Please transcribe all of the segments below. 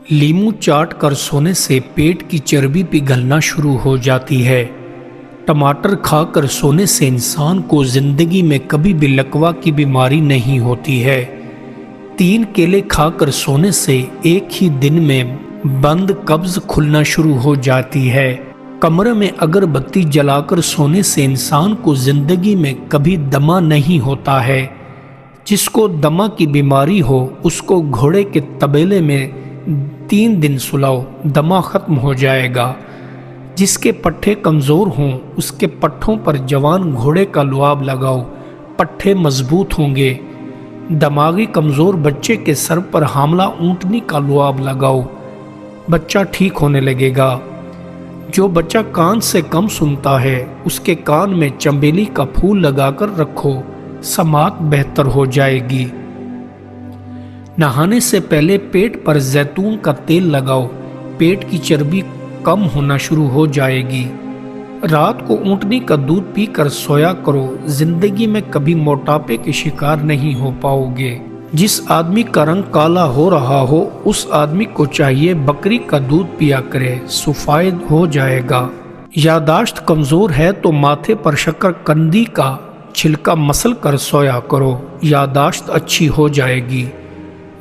لیمو چاٹ کر سونے سے پیٹ کی چربی پگھلنا شروع ہو جاتی ہے۔ ٹماٹر کھا کر سونے سے انسان کو زندگی میں کبھی بھی لکوہ کی بیماری نہیں ہوتی ہے۔ 3 کیلے کھا کر سونے سے ایک ہی دن میں بند قبض کھلنا شروع ہو جاتی ہے۔ کمرے میں اگر بتی جلا کر سونے سے انسان کو زندگی میں کبھی دمہ نہیں ہوتا ہے۔ جس کو دمہ کی بیماری ہو اس کو گھوڑے کے تبیلے میں 3 دن سلاؤ، دمہ ختم ہو جائے گا۔ جس کے پٹھے کمزور ہوں اس کے پٹھوں پر جوان گھوڑے کا لعاب لگاؤ، پٹھے مضبوط ہوں گے۔ دماغی کمزور بچے کے سر پر حاملہ اونٹنی کا لعاب لگاؤ، بچہ ٹھیک ہونے لگے گا۔ جو بچہ کان سے کم سنتا ہے اس کے کان میں چنبیلی کا پھول لگا کر رکھو، سماعت بہتر ہو جائے گی۔ نہانے سے پہلے پیٹ پر زیتون کا تیل لگاؤ، پیٹ کی چربی کم ہونا شروع ہو جائے گی۔ رات کو اونٹنی کا دودھ پی کر سویا کرو، زندگی میں کبھی موٹاپے کے شکار نہیں ہو پاؤ گے۔ جس آدمی کا رنگ کالا ہو رہا ہو اس آدمی کو چاہیے بکری کا دودھ پیا کرے، سفید ہو جائے گا۔ یادداشت کمزور ہے تو ماتھے پر شکر قندی کا چھلکا مسل کر سویا کرو، یادداشت اچھی ہو جائے گی۔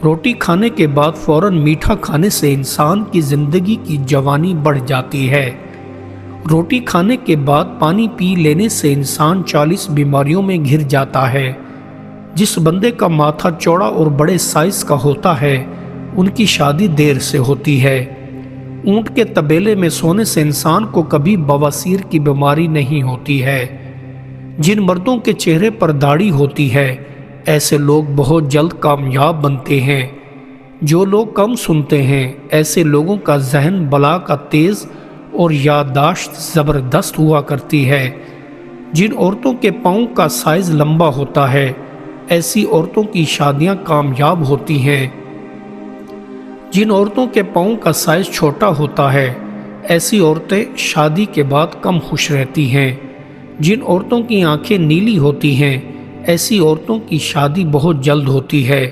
روٹی کھانے کے بعد فوراً میٹھا کھانے سے انسان کی زندگی کی جوانی بڑھ جاتی ہے۔ روٹی کھانے کے بعد پانی پی لینے سے انسان 40 بیماریوں میں گھر جاتا ہے۔ جس بندے کا ماتھا چوڑا اور بڑے سائز کا ہوتا ہے ان کی شادی دیر سے ہوتی ہے۔ اونٹ کے تبیلے میں سونے سے انسان کو کبھی بواسیر کی بیماری نہیں ہوتی ہے۔ جن مردوں کے چہرے پر داڑھی ہوتی ہے ایسے لوگ بہت جلد کامیاب بنتے ہیں۔ جو لوگ کم سنتے ہیں ایسے لوگوں کا ذہن بلا کا تیز اور یادداشت زبردست ہوا کرتی ہے۔ جن عورتوں کے پاؤں کا سائز لمبا ہوتا ہے ایسی عورتوں کی شادیاں کامیاب ہوتی ہیں۔ جن عورتوں کے پاؤں کا سائز چھوٹا ہوتا ہے ایسی عورتیں شادی کے بعد کم خوش رہتی ہیں۔ جن عورتوں کی آنکھیں نیلی ہوتی ہیں ایسی عورتوں کی شادی بہت جلد ہوتی ہے۔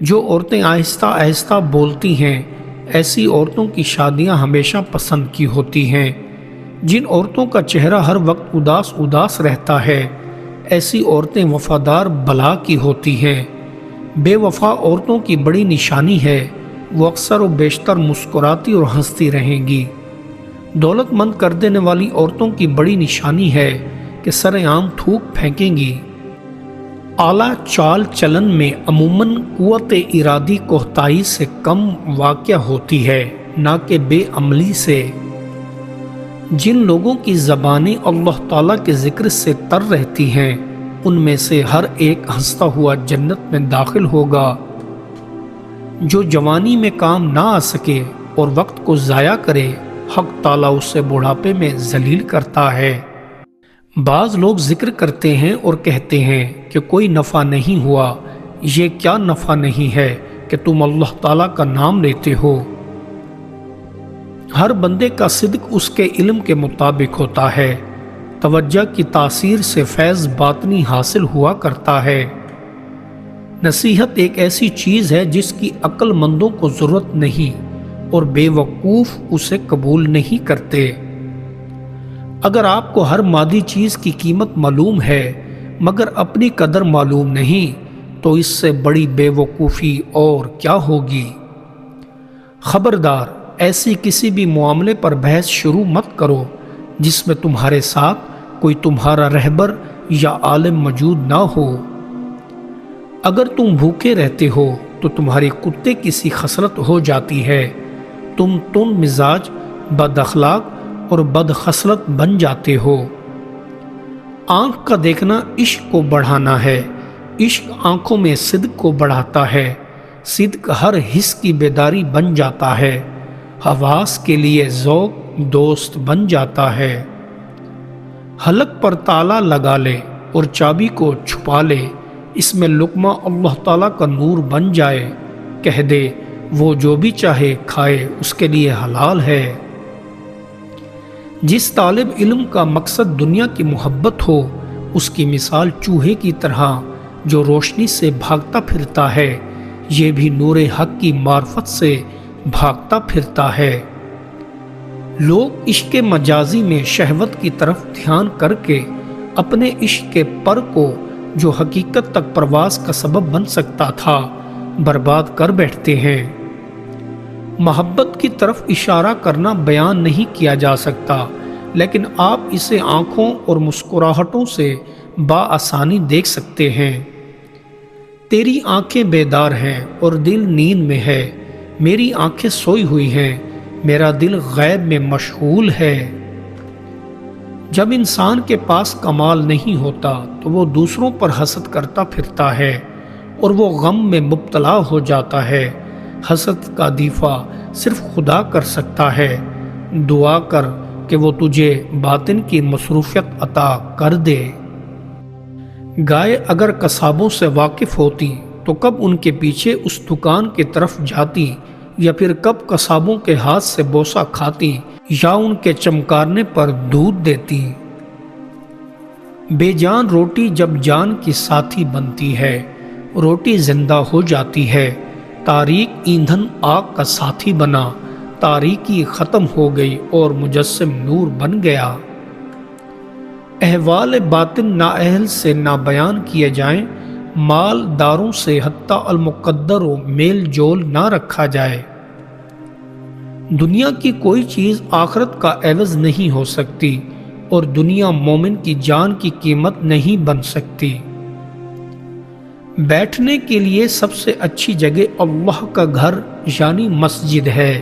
جو عورتیں آہستہ آہستہ بولتی ہیں ایسی عورتوں کی شادیاں ہمیشہ پسند کی ہوتی ہیں۔ جن عورتوں کا چہرہ ہر وقت اداس اداس رہتا ہے ایسی عورتیں وفادار بلا کی ہوتی ہیں۔ بے وفا عورتوں کی بڑی نشانی ہے، وہ اکثر و بیشتر مسکراتی اور ہنستی رہیں گی۔ دولت مند کر دینے والی عورتوں کی بڑی نشانی ہے کہ سر عام تھوک پھینکیں گی۔ اعلیٰ چال چلن میں عموماً قوت ارادی کوتاہی سے کم واقع ہوتی ہے، نہ کہ بے عملی سے۔ جن لوگوں کی زبانیں اللہ تعالیٰ کے ذکر سے تر رہتی ہیں ان میں سے ہر ایک ہنستا ہوا جنت میں داخل ہوگا۔ جو جوانی میں کام نہ آ سکے اور وقت کو ضائع کرے حق تعالیٰ اسے بڑھاپے میں ذلیل کرتا ہے۔ بعض لوگ ذکر کرتے ہیں اور کہتے ہیں کہ کوئی نفع نہیں ہوا، یہ کیا نفع نہیں ہے کہ تم اللہ تعالیٰ کا نام لیتے ہو۔ ہر بندے کا صدق اس کے علم کے مطابق ہوتا ہے، توجہ کی تاثیر سے فیض باطنی حاصل ہوا کرتا ہے۔ نصیحت ایک ایسی چیز ہے جس کی عقل مندوں کو ضرورت نہیں اور بے وقوف اسے قبول نہیں کرتے۔ اگر آپ کو ہر مادی چیز کی قیمت معلوم ہے مگر اپنی قدر معلوم نہیں تو اس سے بڑی بے وقوفی اور کیا ہوگی۔ خبردار، ایسی کسی بھی معاملے پر بحث شروع مت کرو جس میں تمہارے ساتھ کوئی تمہارا رہبر یا عالم موجود نہ ہو۔ اگر تم بھوکے رہتے ہو تو تمہاری کتے کی سی خصلت ہو جاتی ہے، تم تند مزاج، بد اخلاق اور بد خصلت بن جاتے ہو۔ آنکھ کا دیکھنا عشق کو بڑھانا ہے، عشق آنکھوں میں صدق کو بڑھاتا ہے، صدق ہر حس کی بیداری بن جاتا ہے، حواس کے لیے ذوق دوست بن جاتا ہے۔ حلق پر تالا لگا لے اور چابی کو چھپا لے، اس میں لقمہ اللہ تعالیٰ کا نور بن جائے، کہہ دے وہ جو بھی چاہے کھائے اس کے لیے حلال ہے۔ جس طالب علم کا مقصد دنیا کی محبت ہو اس کی مثال چوہے کی طرح جو روشنی سے بھاگتا پھرتا ہے، یہ بھی نور حق کی معرفت سے بھاگتا پھرتا ہے۔ لوگ عشق مجازی میں شہوت کی طرف دھیان کر کے اپنے عشق کے پر کو جو حقیقت تک پرواز کا سبب بن سکتا تھا برباد کر بیٹھتے ہیں۔ محبت کی طرف اشارہ کرنا بیان نہیں کیا جا سکتا، لیکن آپ اسے آنکھوں اور مسکراہٹوں سے بآسانی دیکھ سکتے ہیں۔ تیری آنکھیں بیدار ہیں اور دل نیند میں ہے، میری آنکھیں سوئی ہوئی ہیں، میرا دل غیب میں مشغول ہے۔ جب انسان کے پاس کمال نہیں ہوتا تو وہ دوسروں پر حسد کرتا پھرتا ہے اور وہ غم میں مبتلا ہو جاتا ہے۔ حسد کا دفاع صرف خدا کر سکتا ہے۔ دعا کر کہ وہ تجھے باطن کی مصروفیت عطا کر دے۔ گائے اگر قصابوں سے واقف ہوتی تو کب ان کے پیچھے اس دکان کی طرف جاتی، یا پھر کب قصابوں کے ہاتھ سے بوسہ کھاتی یا ان کے چمکارنے پر دودھ دیتی۔ بے جان روٹی جب جان کی ساتھی بنتی ہے، روٹی زندہ ہو جاتی ہے۔ تاریک ایندھن آگ کا ساتھی بنا، تاریکی ختم ہو گئی اور مجسم نور بن گیا۔ احوال باطن نااہل سے نہ بیان کیے جائیں، مال داروں سے حتی المقدر و میل جول نہ رکھا جائے۔ دنیا کی کوئی چیز آخرت کا عوض نہیں ہو سکتی، اور دنیا مومن کی جان کی قیمت نہیں بن سکتی۔ بیٹھنے کے لیے سب سے اچھی جگہ اللہ کا گھر یعنی مسجد ہے،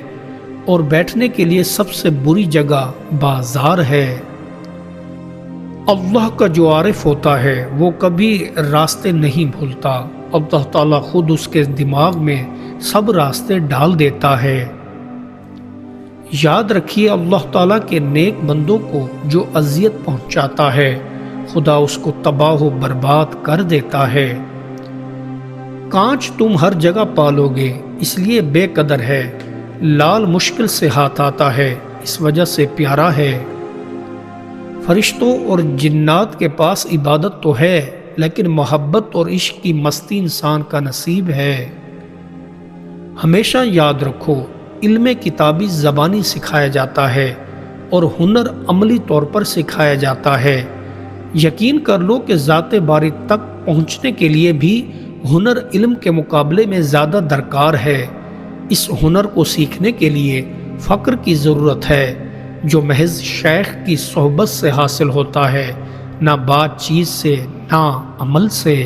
اور بیٹھنے کے لیے سب سے بری جگہ بازار ہے۔ اللہ کا جو عارف ہوتا ہے وہ کبھی راستے نہیں بھولتا، اللہ تعالیٰ خود اس کے دماغ میں سب راستے ڈال دیتا ہے۔ یاد رکھیے، اللہ تعالیٰ کے نیک بندوں کو جو اذیت پہنچاتا ہے خدا اس کو تباہ و برباد کر دیتا ہے۔ کانچ تم ہر جگہ پالو گے اس لیے بے قدر ہے، لال مشکل سے ہاتھ آتا ہے اس وجہ سے پیارا ہے۔ فرشتوں اور جنات کے پاس عبادت تو ہے، لیکن محبت اور عشق کی مستی انسان کا نصیب ہے۔ ہمیشہ یاد رکھو، علم کتابی زبانی سکھایا جاتا ہے اور ہنر عملی طور پر سکھایا جاتا ہے۔ یقین کر لو کہ ذات باری تک پہنچنے کے لیے بھی ہنر علم کے مقابلے میں زیادہ درکار ہے۔ اس ہنر کو سیکھنے کے لیے فقر کی ضرورت ہے، جو محض شیخ کی صحبت سے حاصل ہوتا ہے، نہ بات چیت سے، نہ عمل سے۔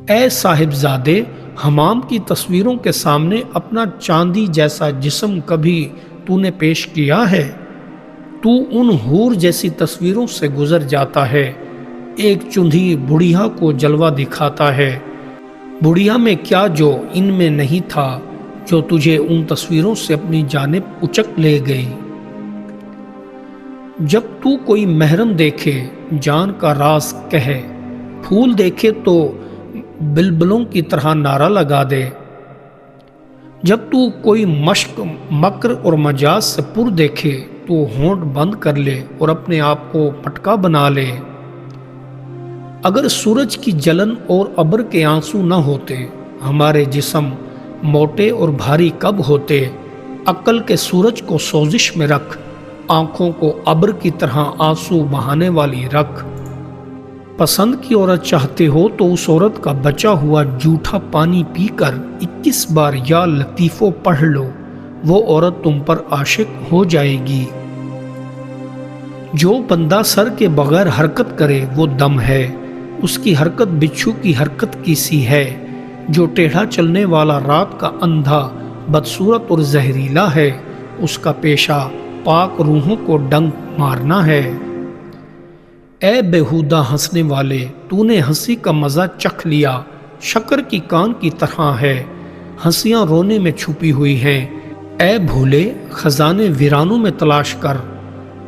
اے صاحبزادے، حمام کی تصویروں کے سامنے اپنا چاندی جیسا جسم کبھی تو نے پیش کیا ہے؟ تو ان حور جیسی تصویروں سے گزر جاتا ہے، ایک چندھی بڑھیا کو جلوہ دکھاتا ہے۔ بڑھیا میں کیا جو ان میں نہیں تھا، جو تجھے ان تصویروں سے اپنی جانب اچک لے گئی۔ جب تو کوئی محرم دیکھے جان کا راز کہے، پھول دیکھے تو بلبلوں کی طرح نعرہ لگا دے۔ جب تو کوئی مشق، مکر اور مجاز سے پر دیکھے تو ہونٹ بند کر لے اور اپنے آپ کو پٹکا بنا لے۔ اگر سورج کی جلن اور ابر کے آنسو نہ ہوتے، ہمارے جسم موٹے اور بھاری کب ہوتے؟ عقل کے سورج کو سوزش میں رکھ، آنکھوں کو ابر کی طرح آنسو بہانے والی رکھ۔ پسند کی عورت چاہتے ہو تو اس عورت کا بچا ہوا جھوٹا پانی پی کر 21 بار یا لطیفو پڑھ لو، وہ عورت تم پر عاشق ہو جائے گی۔ جو بندہ سر کے بغیر حرکت کرے وہ دم ہے، اس کی حرکت بچھو کی حرکت کی سی ہے۔ جو ٹیڑھا چلنے والا رات کا اندھا، بدصورت اور زہریلا ہے، اس کا پیشہ پاک روحوں کو ڈنک مارنا ہے۔ اے بےہودہ ہنسنے والے، تو نے ہنسی کا مزہ چکھ لیا، شکر کی کان کی طرح ہے، ہنسیاں رونے میں چھپی ہوئی ہیں۔ اے بھولے، خزانے ویرانوں میں تلاش کر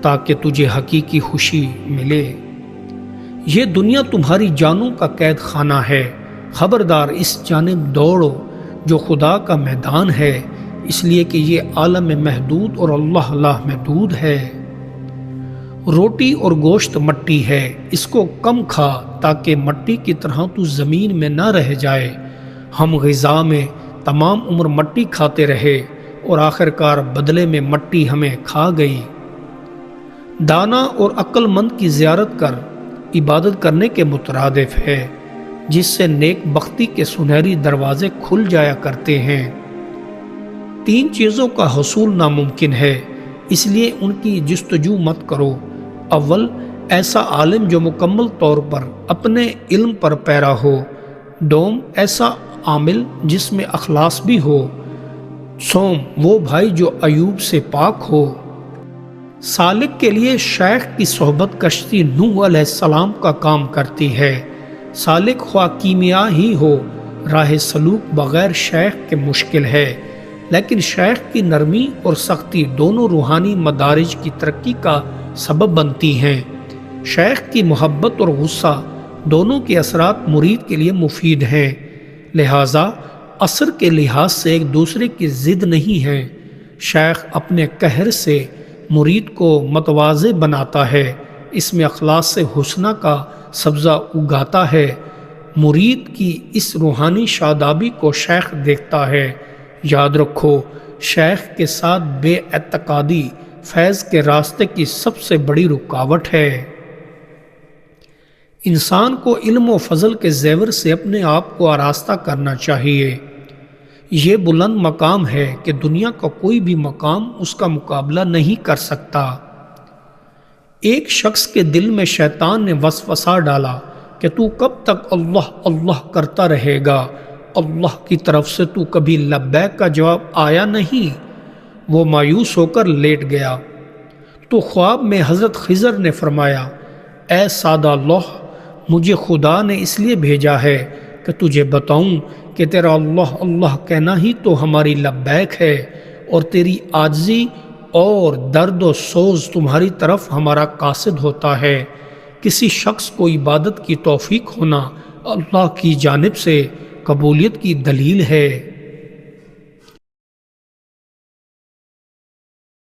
تاکہ تجھے حقیقی خوشی ملے۔ یہ دنیا تمہاری جانوں کا قید خانہ ہے، خبردار اس جانب دوڑو جو خدا کا میدان ہے، اس لیے کہ یہ عالم محدود اور اللہ محدود ہے۔ روٹی اور گوشت مٹی ہے، اس کو کم کھا تاکہ مٹی کی طرح تو زمین میں نہ رہ جائے۔ ہم غذا میں تمام عمر مٹی کھاتے رہے اور آخر کار بدلے میں مٹی ہمیں کھا گئی۔ دانا اور عقل مند کی زیارت کر عبادت کرنے کے مترادف ہے، جس سے نیک بختی کے سنہری دروازے کھل جایا کرتے ہیں۔ 3 چیزوں کا حصول ناممکن ہے، اس لیے ان کی جستجو مت کرو۔ اول، ایسا عالم جو مکمل طور پر اپنے علم پر پیرا ہو۔ دوم، ایسا عامل جس میں اخلاص بھی ہو۔ سوم، وہ بھائی جو عیوب سے پاک ہو۔ سالک کے لیے شیخ کی صحبت کشتی نوح علیہ السلام کا کام کرتی ہے۔ سالک خواہ کیمیا ہی ہو، راہ سلوک بغیر شیخ کے مشکل ہے، لیکن شیخ کی نرمی اور سختی دونوں روحانی مدارج کی ترقی کا سبب بنتی ہیں۔ شیخ کی محبت اور غصہ دونوں کے اثرات مرید کے لیے مفید ہیں، لہٰذا اثر کے لحاظ سے ایک دوسرے کی ضد نہیں ہیں۔ شیخ اپنے قہر سے مرید کو متواضع بناتا ہے، اس میں اخلاص سے حسنہ کا سبزہ اگاتا ہے۔ مرید کی اس روحانی شادابی کو شیخ دیکھتا ہے۔ یاد رکھو، شیخ کے ساتھ بے اعتقادی فیض کے راستے کی سب سے بڑی رکاوٹ ہے۔ انسان کو علم و فضل کے زیور سے اپنے آپ کو آراستہ کرنا چاہیے۔ یہ بلند مقام ہے کہ دنیا کا کوئی بھی مقام اس کا مقابلہ نہیں کر سکتا۔ ایک شخص کے دل میں شیطان نے وسوسہ ڈالا کہ تو کب تک اللہ اللہ کرتا رہے گا، اللہ کی طرف سے تو کبھی لبیک کا جواب آیا نہیں۔ وہ مایوس ہو کر لیٹ گیا تو خواب میں حضرت خضر نے فرمایا، اے سادہ اللہ، مجھے خدا نے اس لیے بھیجا ہے کہ تجھے بتاؤں کہ تیرا اللہ اللہ کہنا ہی تو ہماری لبیک ہے، اور تیری عاجزی اور درد و سوز تمہاری طرف ہمارا قاصد ہوتا ہے۔ کسی شخص کو عبادت کی توفیق ہونا اللہ کی جانب سے قبولیت کی دلیل ہے۔